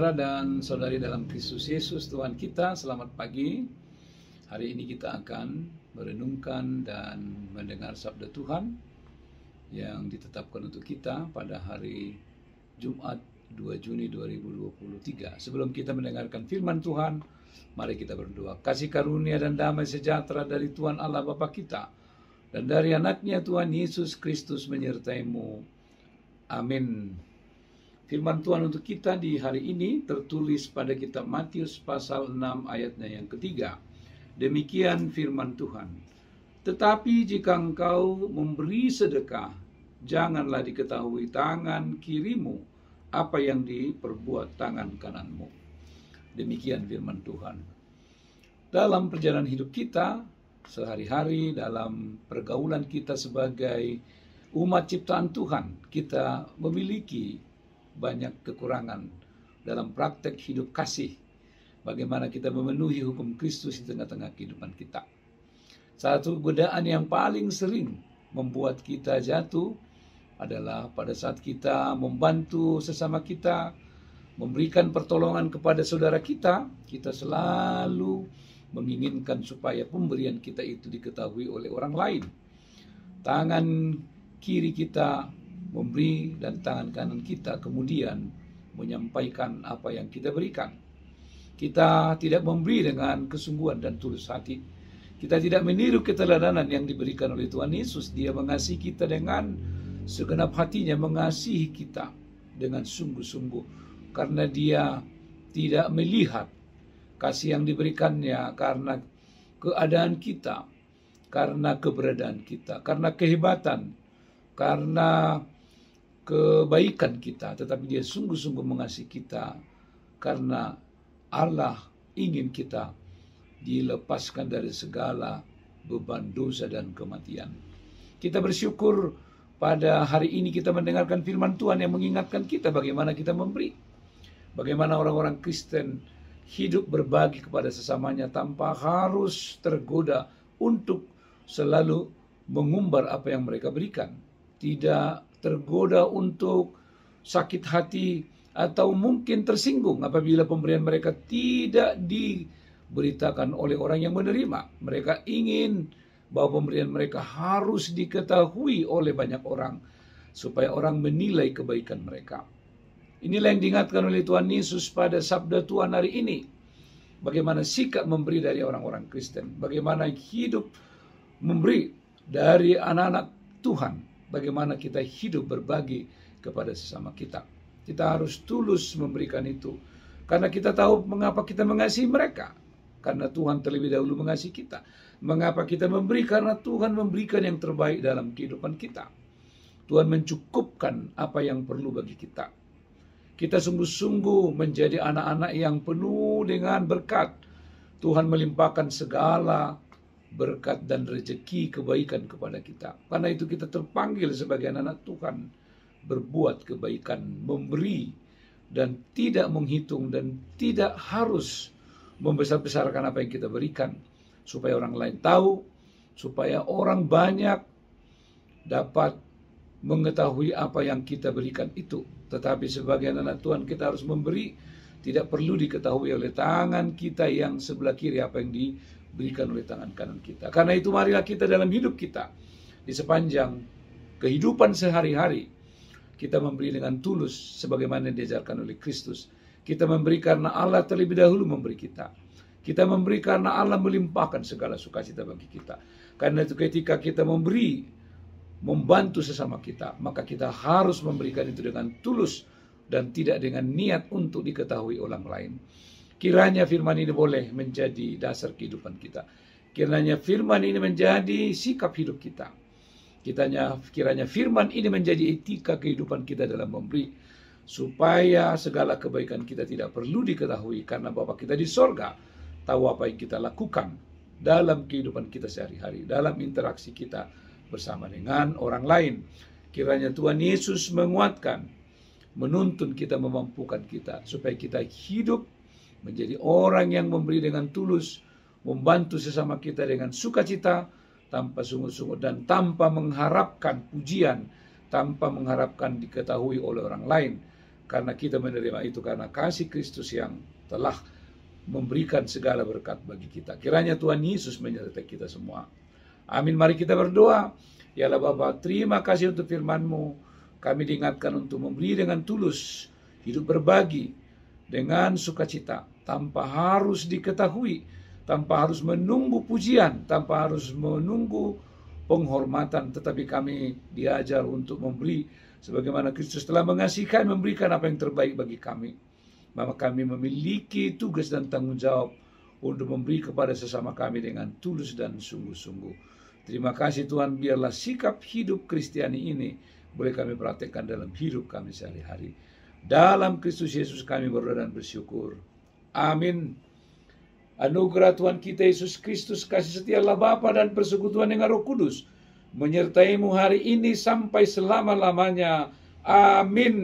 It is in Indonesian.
Saudara dan saudari dalam Kristus Yesus Tuhan kita, selamat pagi. Hari ini kita akan merenungkan dan mendengar sabda Tuhan yang ditetapkan untuk kita pada hari Jumat 2 Juni 2023. Sebelum kita mendengarkan firman Tuhan, mari kita berdoa. Kasih karunia dan damai sejahtera dari Tuhan Allah Bapa kita dan dari anaknya Tuhan Yesus Kristus menyertaimu. Amin. Firman Tuhan untuk kita di hari ini tertulis pada kitab Matius pasal 6 ayatnya yang ketiga. Demikian firman Tuhan. Tetapi jika engkau memberi sedekah, janganlah diketahui tangan kirimu apa yang diperbuat tangan kananmu. Demikian firman Tuhan. Dalam perjalanan hidup kita, sehari-hari dalam pergaulan kita sebagai umat ciptaan Tuhan, kita memiliki banyak kekurangan dalam praktek hidup kasih. Bagaimana kita memenuhi hukum Kristus di tengah-tengah kehidupan kita. Satu godaan yang paling sering membuat kita jatuh adalah pada saat kita membantu sesama kita, memberikan pertolongan kepada saudara kita, kita selalu menginginkan supaya pemberian kita itu diketahui oleh orang lain. Tangan kiri kita memberi dan tangan kanan kita kemudian menyampaikan apa yang kita berikan. Kita tidak memberi dengan kesungguhan dan tulus hati. Kita tidak meniru keteladanan yang diberikan oleh Tuhan Yesus. Dia mengasihi kita dengan segenap hatinya, mengasihi kita dengan sungguh-sungguh. Karena dia tidak melihat kasih yang diberikannya karena keadaan kita, karena keberadaan kita, karena kehebatan, karena kebaikan kita, tetapi dia sungguh-sungguh mengasihi kita karena Allah ingin kita dilepaskan dari segala beban dosa dan kematian. Kita bersyukur pada hari ini kita mendengarkan firman Tuhan yang mengingatkan kita bagaimana kita memberi. Bagaimana orang-orang Kristen hidup berbagi kepada sesamanya tanpa harus tergoda untuk selalu mengumbar apa yang mereka berikan. Tidak tergoda untuk sakit hati atau mungkin tersinggung apabila pemberian mereka tidak diberitakan oleh orang yang menerima. Mereka ingin bahwa pemberian mereka harus diketahui oleh banyak orang supaya orang menilai kebaikan mereka. Inilah yang diingatkan oleh Tuhan Yesus pada sabda Tuhan hari ini. Bagaimana sikap memberi dari orang-orang Kristen, bagaimana hidup memberi dari anak-anak Tuhan. Bagaimana kita hidup berbagi kepada sesama kita. Kita harus tulus memberikan itu. Karena kita tahu mengapa kita mengasihi mereka. Karena Tuhan terlebih dahulu mengasihi kita. Mengapa kita memberi? Karena Tuhan memberikan yang terbaik dalam kehidupan kita. Tuhan mencukupkan apa yang perlu bagi kita. Kita sungguh-sungguh menjadi anak-anak yang penuh dengan berkat. Tuhan melimpahkan segala berkat dan rezeki kebaikan kepada kita. Karena itu kita terpanggil sebagai anak Tuhan berbuat kebaikan, memberi dan tidak menghitung dan tidak harus membesar-besarkan apa yang kita berikan supaya orang lain tahu, supaya orang banyak dapat mengetahui apa yang kita berikan itu. Tetapi sebagai anak Tuhan kita harus memberi, tidak perlu diketahui oleh tangan kita yang sebelah kiri apa yang diberikan oleh tangan kanan kita. Karena itu marilah kita dalam hidup kita, di sepanjang kehidupan sehari-hari, kita memberi dengan tulus sebagaimana diajarkan oleh Kristus. Kita memberi karena Allah terlebih dahulu memberi kita. Kita memberi karena Allah melimpahkan segala sukacita bagi kita. Karena itu ketika kita memberi, membantu sesama kita, maka kita harus memberikan itu dengan tulus dan tidak dengan niat untuk diketahui orang lain. Kiranya firman ini boleh menjadi dasar kehidupan kita. Kiranya firman ini menjadi sikap hidup kita. Kiranya firman ini menjadi etika kehidupan kita dalam memberi. Supaya segala kebaikan kita tidak perlu diketahui. Karena Bapa kita di sorga tahu apa yang kita lakukan dalam kehidupan kita sehari-hari. Dalam interaksi kita bersama dengan orang lain. Kiranya Tuhan Yesus menguatkan, menuntun kita, memampukan kita. Supaya kita hidup menjadi orang yang memberi dengan tulus, membantu sesama kita dengan sukacita, tanpa sungguh-sungguh dan tanpa mengharapkan pujian, tanpa mengharapkan diketahui oleh orang lain. karena kita menerima itu karena kasih Kristus yang telah memberikan segala berkat bagi kita. Kiranya Tuhan Yesus menyertai kita semua. Amin. Mari kita berdoa. Ya Allah Bapa, terima kasih untuk firman-Mu. Kami diingatkan untuk memberi dengan tulus, hidup berbagi dengan sukacita, tanpa harus diketahui, tanpa harus menunggu pujian, tanpa harus menunggu penghormatan, tetapi kami diajar untuk memberi sebagaimana Kristus telah mengasihi kami, memberikan apa yang terbaik bagi kami. Maka kami memiliki tugas dan tanggung jawab untuk memberi kepada sesama kami dengan tulus dan sungguh-sungguh. Terima kasih Tuhan, biarlah sikap hidup Kristiani ini boleh kami praktekkan dalam hidup kami sehari-hari. Dalam Kristus Yesus kami berdoa dan bersyukur. Amin. Anugerah Tuhan kita Yesus Kristus, kasih setia Allah Bapa dan persekutuan dengan Roh Kudus menyertaimu hari ini sampai selama-lamanya. Amin.